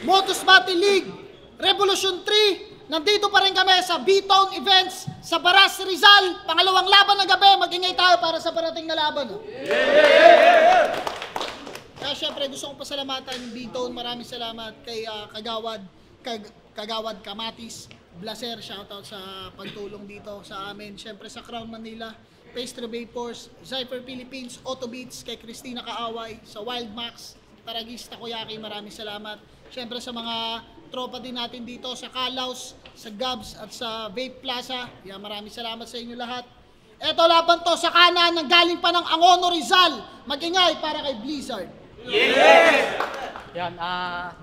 Motus Battle League, Revolution 3. Nandito pa rin kami sa B-Town Events sa Baras, Rizal. Pangalawang laban ng gabi. Mag-ingay tayo para sa parating na laban. Kaya syempre gusto kong pasalamatan B-Town. Maraming salamat kay Kagawad Kamatis, Blaser, shoutout sa pagtulong dito sa amin. Syempre sa Crown Manila, Pastry Vapors, Zypher Philippines, Auto Beats, kay Christina Kaaway, sa Wild Max, Taragista Kuyaki, maraming salamat. Syempre sa mga tropa din natin dito sa Kalaus, sa Gabs at sa Vape Plaza. Yan, maraming salamat sa inyo lahat. Eto laban to sa kanan ng galing pa ng Angono Rizal. Mag-ingay para kay Blizzard. Yes! Yan,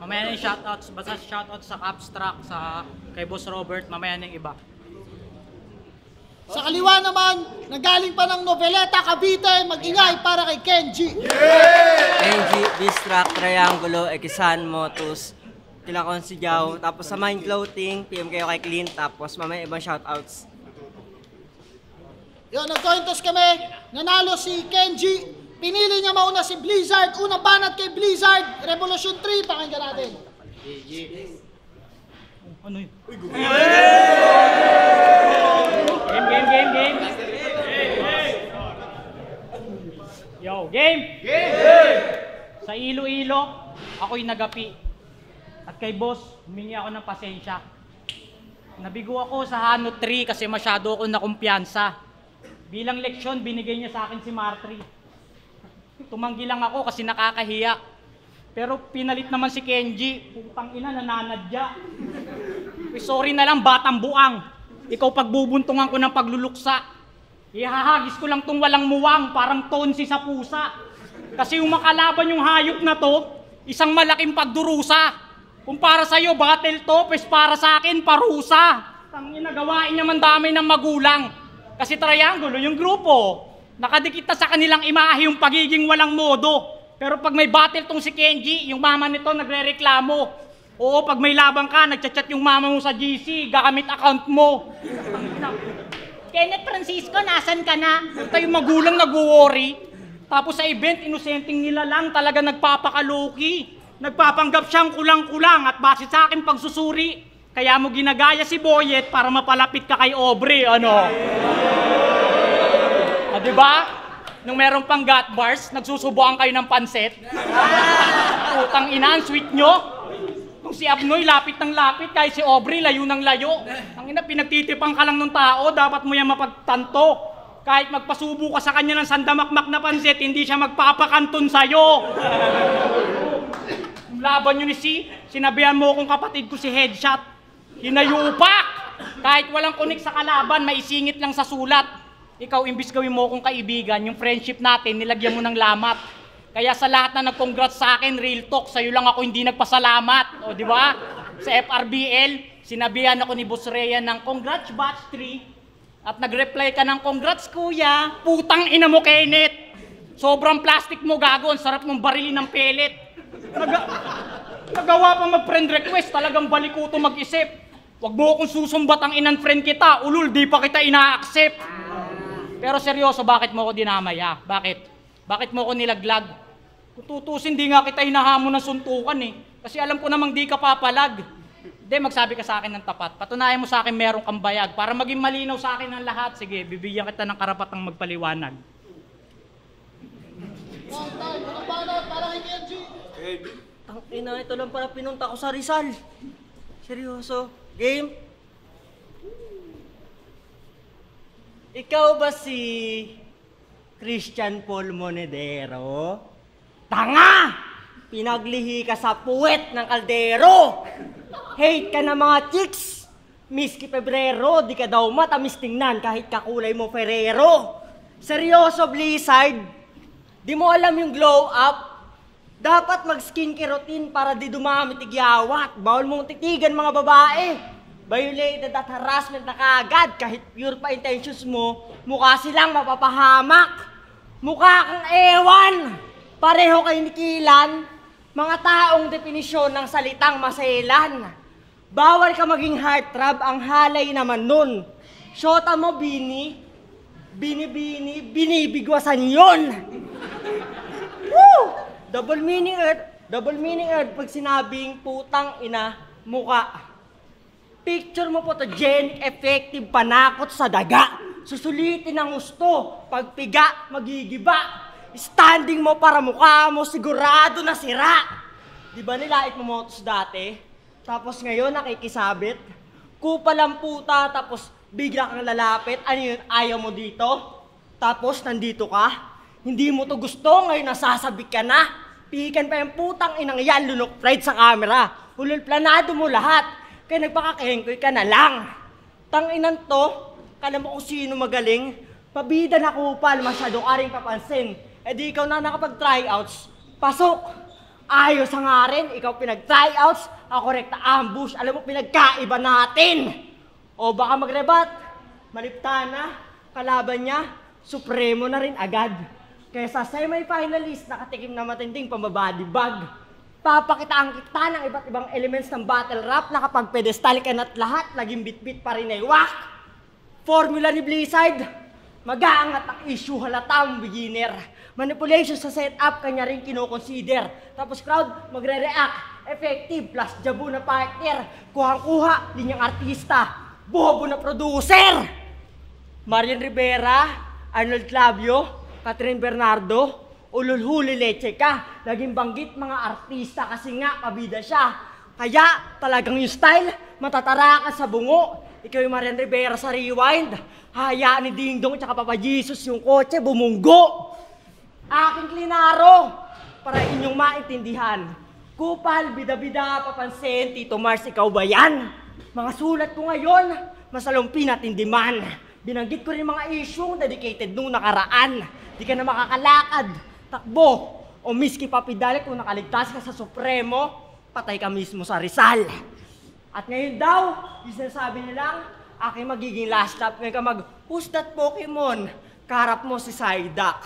mamaya na yung shoutouts, basta shoutouts sa Abstract, kay Boss Robert, mamaya na yung iba. Sa kaliwa naman, nagaling pa ng Noveleta, Cavite, mag-ingay para kay Kenji. Kenji, Bistrack, Triangulo, Ekisan, Motus, Tilakon si Jao, tapos sa Mind Clothing, PM kayo kay Clint, tapos mamaya ibang shoutouts. Yun, nag-coin toss kami, nanalo si Kenji, pinili niya mauna si Blizzard, unang banat kay Blizzard, Revolution 3, pakinggan natin. Ano yun? Game. Yo, game! Sa Iloilo, ako'y nagapi. At kay boss, humingi ako ng pasensya. Nabigo ako sa Hanot 3 kasi masyado ako nakumpiyansa. Bilang leksyon, binigay niya sa akin si Martri. Tumanggi lang ako kasi nakakahiya. Pero pinalit naman si Kenji, putang ina, nananadya. Sorry na lang, batang buang. Ikaw pagbubuntungan ko ng pagluluksa. Ihahagis ko lang tong walang muwang, parang tonsi sa pusa. Kasi yung makalaban yung hayop na to, isang malaking pagdurusa. Kung para sa'yo, battle to, pes para sa akin, parusa. Tangina, gawain niya man dami ng magulang. Kasi triangulo yung grupo. Nakadikit na sa kanilang imahe yung pagiging walang modo. Pero pag may battle tong si Kenji, yung mama nito nagre-reklamo. Oo, pag may laban ka, nagchat-chat yung mama mo sa GC, gagamit account mo. Kenneth Francisco, nasan ka na? Ito yung magulang nag-worry. Tapos sa event, inosenteng nila lang, talaga nagpapakaloki. Nagpapanggap siyang kulang-kulang at base sa akin pagsusuri. Kaya mo ginagaya si Boyet para mapalapit ka kay Aubrey, ano? Diba? Nung meron pang got bars, nagsusubuan kayo ng pansit. Utang ina, ang sweet nyo. Kung si Abnoy, lapit ng lapit, kahit si Aubrey, layo ng layo. Ang ina, pinagtitipang ka lang ng tao, dapat mo yan mapagtanto. Kahit magpasubo ka sa kanya ng sandamakmak na pansit, hindi siya magpapakanton sa'yo. Laban nyo ni sinabihan mo kong kapatid ko si Headshot. Hinayupak! Kahit walang kunik sa kalaban, maisingit lang sa sulat. Ikaw, imbis gawin mo kong kaibigan, yung friendship natin, nilagyan mo ng lamat. Kaya sa lahat na nag-congrats sa akin, real talk, sa'yo lang ako hindi nagpasalamat. O, di ba? Sa FRBL, sinabihan ako ni Boss Rhea ng congrats batch 3. At nag-reply ka ng congrats kuya, putang ina mo Kenneth. Sobrang plastic mo gago, ang sarap mong barilin ng pellet. Nagawa pa mag-friend request, talagang balikuto mag-isip. Wag mo akong susumbat ang inan-friend kita, ulul, di pa kita ina-accept. Pero seryoso, bakit mo ako dinamay ha? Bakit mo ako nilaglag? Kung tutusin, di nga kita hinahamon ng suntukan eh. Kasi alam ko namang di ka papalag. Hindi, magsabi ka sa akin ng tapat. Patunayan mo sa akin meron kang bayag. Para maging malinaw sa akin ang lahat, sige, bibigyan kita ng karapatang magpaliwanag. Para kay Kenji. Tangina, ito lang para pinunta ko sa Rizal. Seryoso. Game? Ikaw ba si Christian Paul Monedero? Tanga! Pinaglihi ka sa puwet ng kaldero! Hate ka na mga chicks! Miski Pebrero, di ka daw matamis tingnan kahit kakulay mo Ferrero! Seryoso, Blizzard? Di mo alam yung glow up? Dapat mag-skincare routine para di dumami tigyawat. Bawal mong titigan mga babae. Violated at harassment na kaagad. Kahit pure pa intentions mo, mukha silang mapapahamak. Mukha kang ewan. Pareho kayo ni Kilan. Mga taong definisyon ng salitang maselan. Bawal ka maging heartthrob, ang halay naman nun. Shota mo, binibigwasan yun. Woo! Double meaning at Double meaning agad pag sinabing putang ina muka. Picture mo photogenic, effective, panakot sa daga. Susulitin ang gusto, pagpiga, magigiba. Standing mo para mukha mo sigurado na sira. Di ba nilait mo motos dati? Tapos ngayon nakikisabit? Kupal ang puta, tapos bigla kang lalapit. Ano yun, ayaw mo dito? Tapos nandito ka? Hindi mo to gusto, ngayon nasasabik ka na. Pihikan pa yung putang inang yan, lunok pride sa camera. Hulul planado mo lahat. Kaya nagpakakengkoy ka na lang. Tanginan to, kala mo kung sino magaling. Pabida na kupal, masyado ka rin papansin. E di ikaw na nakapag-tryouts, pasok. Ayos nga rin, ikaw pinag-tryouts, ako rekta ambush. Alam mo, pinagkaiba natin. O baka magrebat, maliptana, kalaban niya, supremo na rin agad. Kaya sa semi-finalist, nakatikim na matinding pambabody bag. Papakitaan kita ng iba't ibang elements ng battle rap na kapag pedestal ka na't lahat, laging bit-bit pa rin ay wak. Formula ni Blizzard, mag-aangat ang issue, halatang beginner. Manipulation sa setup, kanya rin kinoconsider. Tapos crowd, magre-react. Effective, plus jabo na partner. Kuhang-kuha, linyang artista. Bobo na producer. Marian Rivera, Arnold Clavio, Catherine Bernardo, ulul-huli leche ka. Laging banggit mga artista kasi nga pabida siya. Kaya talagang yung style, matatara ka sa bungo. Ikaw yung Marian Rivera sa Rewind. Hayaan ni Ding Dong tsaka Papa Jesus yung kotse bumunggo. Aking klinaro para inyong maintindihan. Kupal, bida-bida, papansin, Tito Mars, ikaw ba yan? Mga sulat ko ngayon, masalumpi at tindiman. Binanggit ko rin mga issue dedicated nung nakaraan. Di ka na makakalakad, takbo, o miski papidalik kung nakaligtas ka sa Supremo, patay ka mismo sa Rizal. At ngayon daw, yung sinasabi nilang, aking magiging last stop, ngayon ka who's that Pokemon? Karap mo si Psyduck.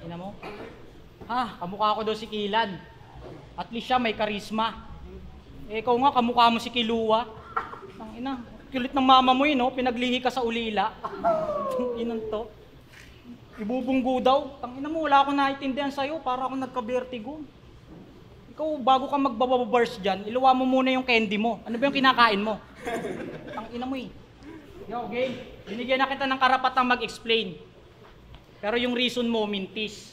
Ina mo? Kamukha ko daw si Kilan. At least siya may karisma. Eh, ikaw nga, kamukha mo si Kilua. Ina, kulit ng mama mo yun, no? Pinaglihi ka sa ulila. Inan to. Ibubunggo daw. Ina mo, wala akong naiintindihan sa'yo. Para akong nagka-vertigo. Ikaw, bago ka magbababars dyan, iluwa mo muna yung candy mo. Ano ba yung kinakain mo? Ina mo eh. Yo, game. Binigyan na kita ng karapatang mag-explain. Pero yung reason mo, mintis.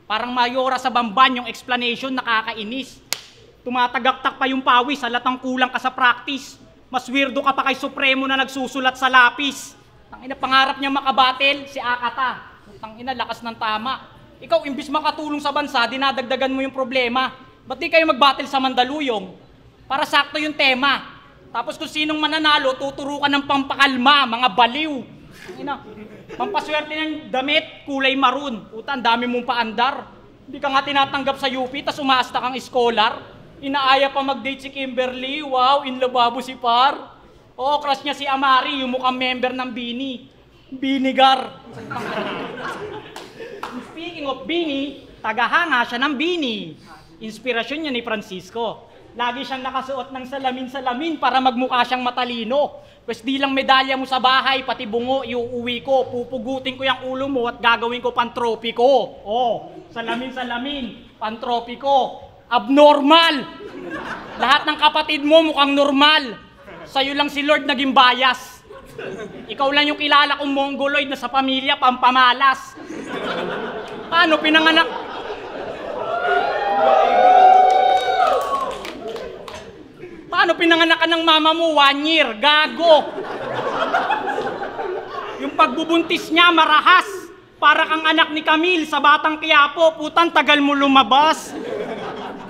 Parang mayora sa bamban yung explanation, nakakainis. Tumatagaktak pa yung pawis, halatang kulang ka sa practice. Mas weirdo ka pa kay Supremo na nagsusulat sa lapis. Tangina, pangarap niya makabatel, si Akata. Tangina, lakas ng tama. Ikaw, imbis makatulong sa bansa, dinadagdagan mo yung problema. Ba't di kayo mag-battle sa Mandaluyong? Para sakto yung tema. Tapos kung sinong mananalo, tuturo ka ng pampakalma, mga baliw. Tangina, pampaswerte ng damit, kulay maroon. Puta, ang dami mong paandar. Hindi ka nga tinatanggap sa UP, tas umaasta kang scholar. Inaaya pa mag-date si Kimberly. Wow, in lababo si Par. Oo, crush niya si Amari, yung mukhang member ng Bini. Binigar. Speaking of Bini, tagahanga siya ng Bini. Inspirasyon niya ni Francisco. Lagi siyang nakasuot ng salamin-salamin para magmukha siyang matalino. Pwes di lang medalya mo sa bahay, pati bungo, iuuwi ko. Pupugutin ko yung ulo mo at gagawin ko pantropiko. Oh, salamin-salamin, pantropiko. Abnormal! Lahat ng kapatid mo mukhang normal. Sa'yo lang si Lord naging bias. Ikaw lang yung kilala kong mongoloid na sa pamilya pampamalas. Paano pinanganak? Paano pinanganak ka ng mama mo? 1 year, gago. Yung pagbubuntis niya marahas. Para kang anak ni Camille sa Batang Quiapo, putang tagal mo lumabas.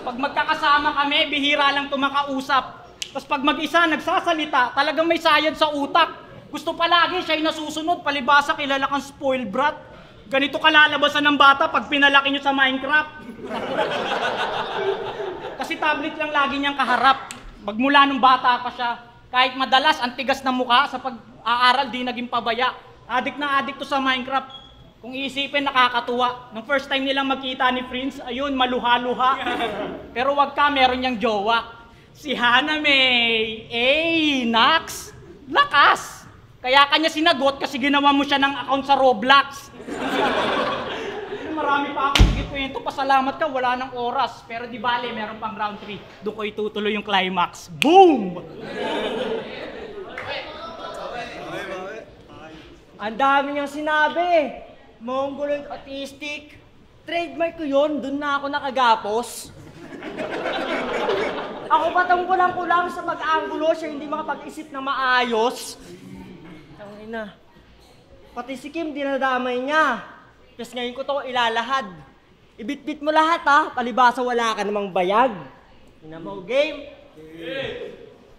Pag magkakasama kami, bihira lang tumakausap. Tapos pag mag-isa, nagsasalita, talagang may sayad sa utak. Gusto palagi, siya'y nasusunod, palibasa kilala kang spoiled brat. Ganito kalalabasan ng bata pag pinalaki nyo sa Minecraft. Kasi tablet lang lagi niyang kaharap. Magmula nung bata pa siya, kahit madalas ang tigas ng mukha sa pag-aaral di naging pabaya. Adik na adik to sa Minecraft. Kung iisipin, nakakatuwa. Nung first time nilang magkita ni Prince, ayun, maluha-luha. Pero wag ka, meron niyang jowa. Si Hana May. Nax! Lakas! Kaya kanya sinagot kasi ginawa mo siya ng account sa Roblox. Marami pa akong higit kwento, pasalamat ka, wala ng oras. Pero di bale, meron pang round 3. Doon ko itutuloy yung climax. Boom! Ang dami niyang sinabi. Mongoloid autistic. Trademark ko yun, dun na ako nakagapos. Ako patang kulang-kulang sa pag-anggulo, siya hindi makapag-isip na maayos. Ang ina. Pati si Kim, dinadamay niya. Tapos ngayon ko to ilalahad. Ibit-bit mo lahat ha, palibasa wala ka namang bayag. Ina mo, game?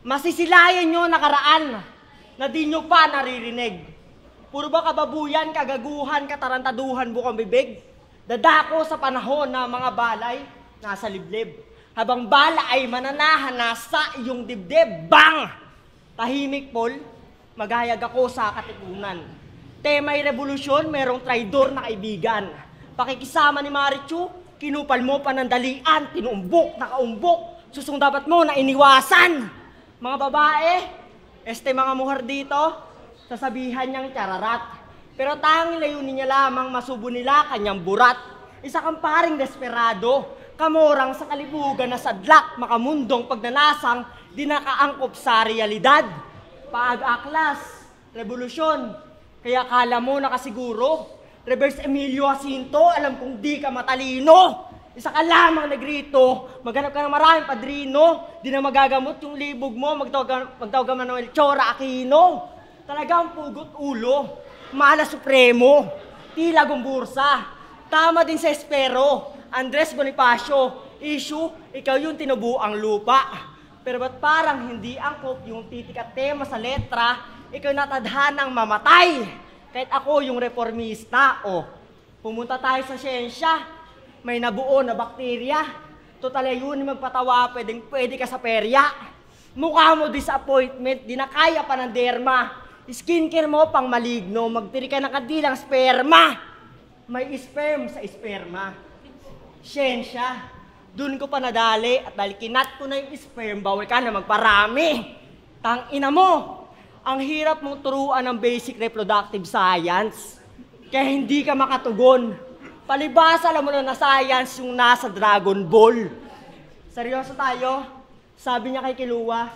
Masisilayan nyo nakaraan na di nyo pa naririnig. Puro ba kababuyan, kagaguhan, katarantaduhan, bukang bibig? Dadako sa panahon na mga balay nasa liblib. Habang bala ay mananahan nasa iyong dibdib. Bang! Tahimik, Paul. Maghayag ako sa katipunan. Tema'y revolusyon, merong traidor na kaibigan. Pakikisama ni Marichu, kinupal mo panandalian, tinumbok, nakaumbok. Susong dapat mo na iniwasan. Mga babae, mga muhar dito, sasabihan niyang chararat. Pero tanging layunin niya lamang masubo nila kanyang burat. Isa kang paring desperado, kamorang sa kalibugan na sadlak, makamundong pagnanasang, di nakaangkop sa realidad. Paag-aklas, revolusyon, kaya kala mo nakasiguro. Reverse Emilio Jacinto, alam kong di ka matalino. Isa ka lamang nagrito, maghanap ka ng maraming padrino. Di na magagamot yung libog mo, magtawag ka Manuel Chora Aquino. Talagang pugot ulo, mala supremo, tila gumbursa. Tama din sa espero, Andres Bonifacio, issue, ikaw yung tinubuang lupa. Pero ba't parang hindi angkop yung titik at tema sa letra, ikaw natadhanang mamatay. Kahit ako yung reformista, pumunta tayo sa siyensya, may nabuo na bakterya. Total yun magpatawa, pwede ka sa perya. Mukha mo disappointment, di na kaya pa ng derma. Skincare mo pang maligno, magtiri ka ng kadilang sperma. May sperm sa sperma. Siyensya, dun ko pa nadali at dahil kinat ko na yung sperm, bawal ka na magparami. Tang ina mo! Ang hirap mong turuan ng basic reproductive science. Kaya hindi ka makatugon. Palibasa alam mo na science yung nasa Dragon Ball. Seryoso tayo? Sabi niya kay Kilua,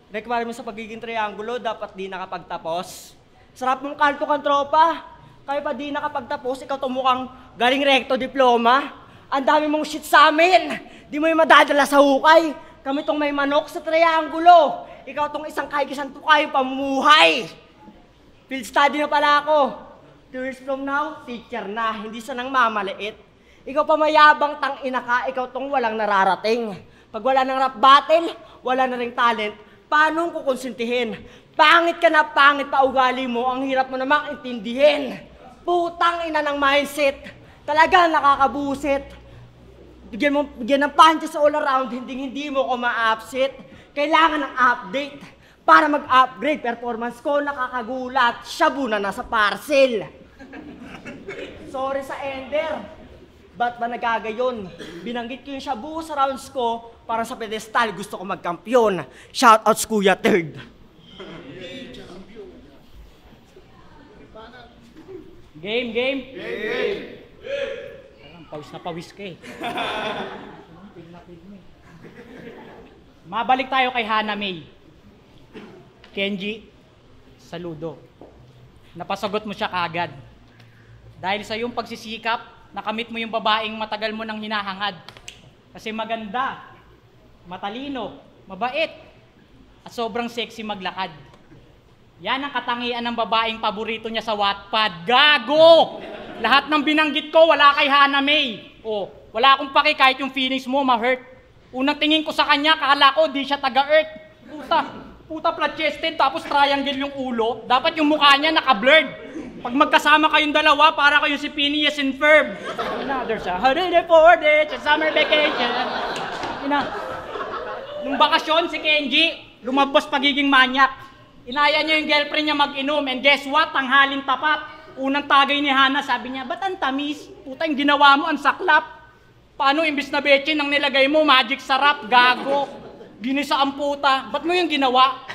requirement sa pagiging triangulo, dapat di nakapagtapos. Sarap mong kanto kang tropa. Kaya pa di nakapagtapos, ikaw tumukhang galing recto diploma. Ang dami mong shit sa amin. Di mo yung madadala sa hukay. Kami tong may manok sa triangulo. Ikaw tong isang kaigisan tukay pamumuhay. Field study na pala ako. 2 years from now, teacher na, hindi sanang mamaliit. Ikaw pa mayabang tang ina ka, ikaw tong walang nararating. Pag wala ng rap battle, wala na ring talent, paano ko konsintihin? Pangit ka na pangit pa ugali mo, ang hirap mo namang intindihin. Putang ina ng mindset, talaga nakakabusit. Bigyan ng punches all around, hindi mo ko ma-upset. Kailangan ng update para mag-upgrade. Performance ko nakakagulat, shabu na nasa parcel. Sorry sa Ender, ba't ba nagagayon? Binanggit ko yung shabu sa rounds ko para sa pedestal gusto ko magkampiyon. Shoutout Kuya Third. Game! Pawis na pawis ka eh. Mabalik tayo kay Hana May. Kenji, saludo. Napasagot mo siya kagad. Dahil sa iyong pagsisikap, nakamit mo yung babaeng matagal mo nang hinahangad. Kasi maganda, matalino, mabait, at sobrang sexy maglakad. Yan ang katangian ng babaeng paborito niya sa Wattpad. Gago! Lahat ng binanggit ko, wala kay Hana May. Wala akong paki kahit yung feelings mo ma-hurt. Unang tingin ko sa kanya, kala ko di siya taga-earth. Puta flat-chested, tapos triangle yung ulo. Dapat yung mukha niya naka-blurred. Pag magkasama kayong dalawa, para kayo si Phineas and Ferb. There's a holiday for this, a summer vacation. Nung bakasyon, si Kenji, lumabas pagiging manyak. Inaya niya yung girlfriend niya mag-inom, and guess what? Tanghaling tapat. Unang tagay ni Hana, sabi niya, ba't ang tamis? Puta, yung ginawa mo, ang saklap. Paano imbis na bechin ang nilagay mo, magic sarap, gago. Ginisa ang puta. Ba't mo yung ginawa?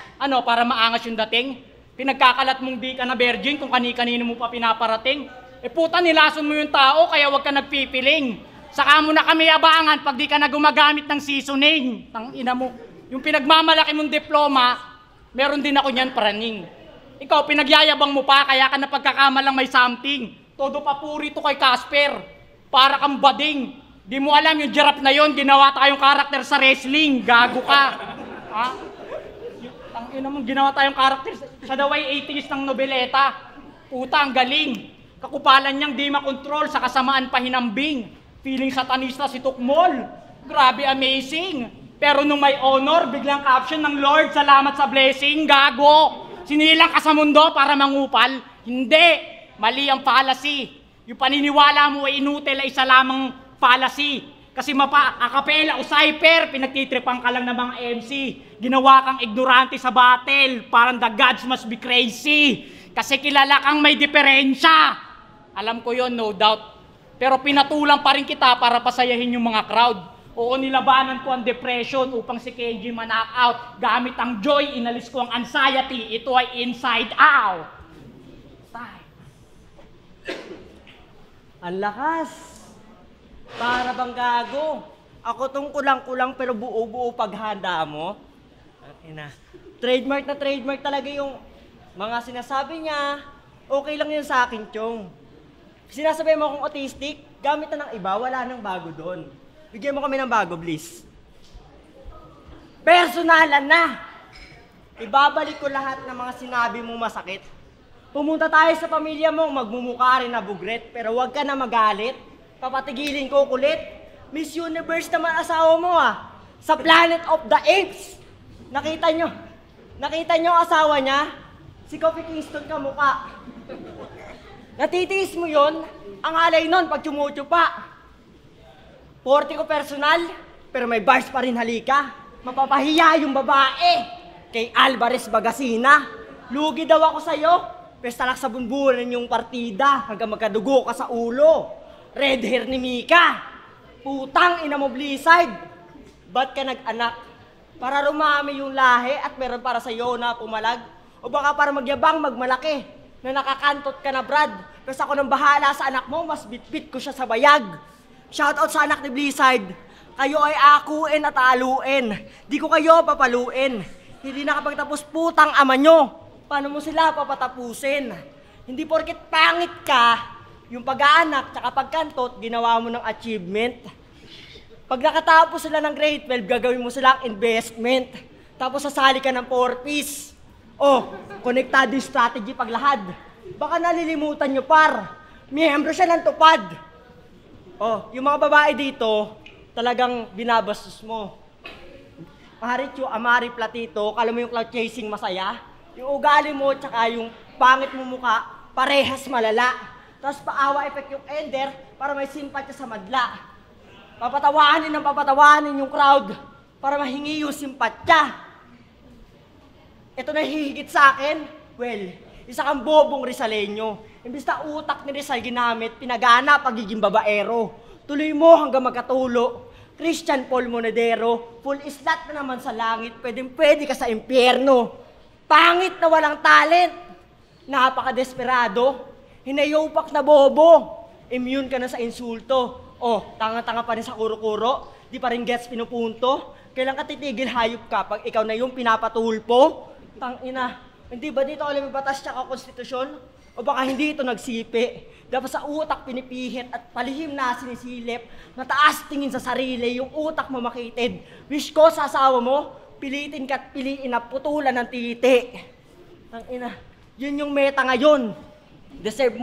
Para maangas yung dating? Pinagkakalat mong di ka na virgin kung kani-kanino mo pa pinaparating. Puta, nilason mo yung tao kaya wag ka nagpipiling. Saka mo na kami abangan pag di ka na gumagamit ng seasoning. Tang ina mo. Yung pinagmamalaki mong diploma, meron din ako niyan praning. Ikaw, pinagyayabang mo pa kaya ka na pagkakamalang may something. Todo papuri to kay Casper. Para kang bading. Di mo alam yung giraffe na yon, ginawa tayong karakter sa wrestling. Gago ka. Ha? Ang ina mong ginawa tayong karakter sa The Way 80s ng nobeleta. Puta, ang galing. Kakupalan niyang di makontrol sa kasamaan pahinambing. Feeling satanista si Tukmol. Grabe, amazing. Pero nung may honor, biglang caption ng Lord, salamat sa blessing. Gago. Sinilang ka sa mundo para mangupal. Hindi. Mali ang fallacy. Yung paniniwala mo ay inutil ay isa lamang fallacy. Kasi akapela o cypher, pinagtitripan ka lang ng mga MC. Ginawa kang ignorante sa battle. Parang the gods must be crazy. Kasi kilala kang may diferensya. Alam ko yon, no doubt. Pero pinatulang pa rin kita para pasayahin yung mga crowd. Oo, nilabanan ko ang depression upang si Kenji ma-knock out. Gamit ang joy, inalis ko ang anxiety. Ito ay inside out. Ang lakas. Para bang gago. Ako tong kulang-kulang pero buo-buo paghanda mo. Ina. Trademark na trademark talaga yung mga sinasabi niya. Okay lang yun sa akin, Chong. Sinasabi mo akong autistic, gamit na ng iba, wala nang bago doon. Bigyan mo kami ng bago, please. Personalan na! Ibabalik ko lahat ng mga sinabi mong masakit. Pumunta tayo sa pamilya mo, magmumukha rin na bugret, pero huwag ka na magalit. Papatigilin ko kulit. Miss Universe naman asawa mo ah. Sa Planet of the Apes. Nakita nyo ang asawa niya? Si Kofi Kingston ka mukha. Natitiis mo yon, ang alay nun pag tsumutsupa. 40 ko personal, pero may bars pa rin halika. Mapapahiya yung babae. Kay Alvarez Bagasina. Lugi daw ako sa'yo. Pestalak sa bunburan yung partida hanggang magkadugo ka sa ulo. Red hair ni Mika. Putang ina mo Blizzard. Ba't ka nag-anak? Para rumami yung lahi at meron para sa'yo na pumalag? O baka para magyabang magmalaki na nakakantot ka na Brad? Kasi ako nang bahala sa anak mo, mas bitbit ko siya sa bayag. Shoutout sa anak ni Blizzard. Kayo ay akuin at aluin. Di ko kayo papaluin. Hindi nakapagtapos putang ama nyo. Paano mo sila papatapusin? Hindi porket pangit ka, yung pag-aanak tsaka pagkantot, ginawa mo ng achievement. Pag nakatapos sila ng grade 12, gagawin mo silang investment. Tapos sasali ka ng 4-piece. Oh, konektado yung strategy paglahad. Baka nalilimutan nyo par. Miyembro siya ng tupad. Oh, yung mga babae dito, talagang binabastos mo. Maharit yung Amari Platito, kala mo yung cloud chasing masaya. Yung ugali mo, tsaka yung pangit mo mukha, parehas malala. Tapos paawa effect yung ender para may simpatya sa madla. Papatawanin yung crowd para mahingi yung simpatya. Ito na hihigit sa akin, well, isa kang bobong Rizaleño. Imbis na utak ni Rizal ginamit, pinagana pagiging babaero. Tuloy mo hanggang magkatulo. Christian Paul Monedero, full islat na naman sa langit, pwede ka sa impyerno. Pangit na walang talent, napaka-desperado, hinayopak na bobo, immune ka na sa insulto. Oh, tanga-tanga pa rin sa kuro-kuro, di pa rin gets pinupunto. Kailan ka titigil hayop ka pag ikaw na yung pinapatulpo? Tangina, hindi ba dito alam yung batas tsaka konstitusyon? O baka hindi ito nagsipi? Dapat sa utak pinipihit at palihim na sinisilip, mataas tingin sa sarili, yung utak mo makitid. Wish ko sa asawa mo, pilitin ka at piliin na putulan ng titi. Tangina, yun yung meta ngayon. Deserve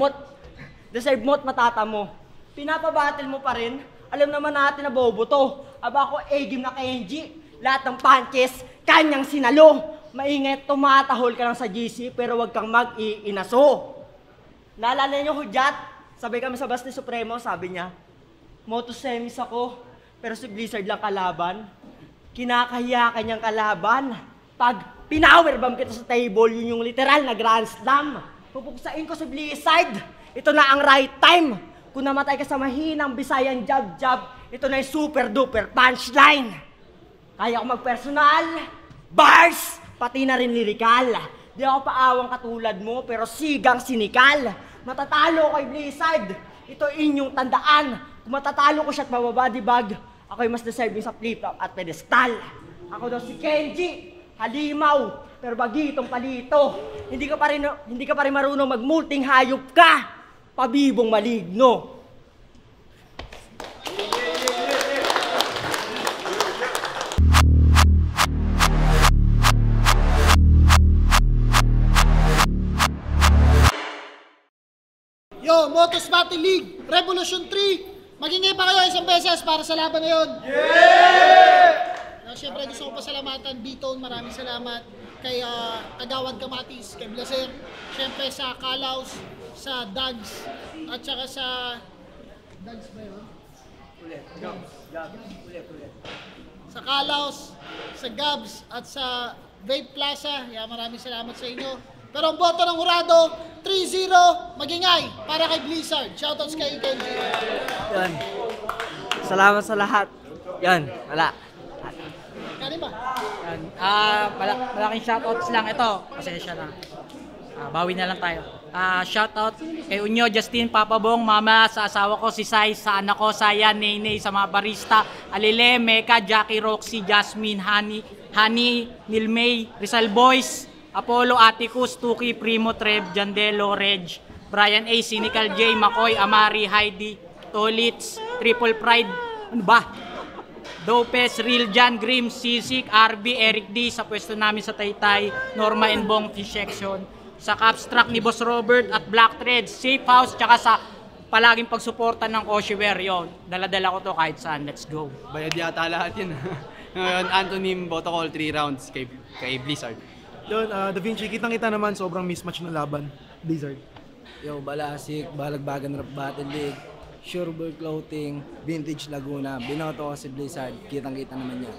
mo't matata mo. Pinapabattle mo pa rin, alam naman natin na bobo to. Aba ako game na Kenji, lahat ng punches, kanyang sinalo. Maingat tumatahol ka lang sa GC pero wag kang mag-iinaso. Naalala niyo hudyat? Sabay kami sa Basti Supremo, sabi niya, Moto semis ako, pero si Blizzard lang kalaban. Kinakahiya kanyang kalaban. Pag pinowerbomb kita sa table, yun yung literal na grand slam. Pupuksain ko si Blizzard. Ito na ang right time. Kung namatay ka sa mahinang Bisayan jab-jab, ito na yung super duper punchline. Kaya ko mag-personal, bars, pati na rin lirikal. Di ako paawang katulad mo, pero sigang sinikal. Matatalo kay Blizzard. Ito inyong tandaan. Kung matatalo ko siya at mababody bag, ako'y mas deserving sa flip-flop at pedestal. Ako daw si Kenji, halimaw, pero bagitong palito. Hindi ka pa rin marunong magmulting hayop ka. Pabibong maligno. Yo, Motos Battle League, Revolution 3. Magingay pa kayo isang beses para sa laban na yun. Yeah! Siyempre gusto ko pasalamatan, B-Tone, maraming salamat. Kay Kagawad Kamatis, kay Blaser. Siyempre sa Kalaus, sa Dags, at saka sa... Dags ba yun? Ulit. Sa Kalaus, sa Gabs, at sa Vape Plaza. Yeah, maraming salamat sa inyo. Pero ang boto ng hurado, 3-0, magingay para kay Blizzard. Shoutouts kay Kenji. Yan. Salamat sa lahat. Yan, wala. Kanin ba? Yan. Malaking shoutouts lang ito. Pasensya na. Bawi na lang tayo. Shoutout kay Unyo, Justin, Papabong, Mama, sa asawa ko si Sai, sa anak ko, Saya, Nene, sa mga barista, Alile, Meka, Jackie, Roxy, Jasmine, Honey, Nilmay, Rizal Boys, Apollo, Atticus, Tuki, Primo, Trev, Jandelo, Reg, Brian A, Cynical J, Makoy, Amari, Heidi, Tolitz, Triple Pride, ano ba? Dopes, Real Jan, Grim, Sisik, RB, Eric D, sa pwesto namin sa Taytay, Norma and Bong Fish Section, sa Capstrack ni Boss Robert at Black Threads, Safe House, tsaka sa palaging pagsuporta ng Koshiwer, yun. Dala-dala ko to kahit saan. Let's go. Bayad yata lahat yun. Ngayon, Anthony Boto Call 3 rounds kay Blizzard. Yun, Da Vinci, kitang-kita naman sobrang mismatch ng laban, Blizzard. Yo, Balasik, Balagbagan Rap Battle League, Surebird Clothing, Vintage Laguna, binoto ko si Blizzard, kitang-kita naman yan.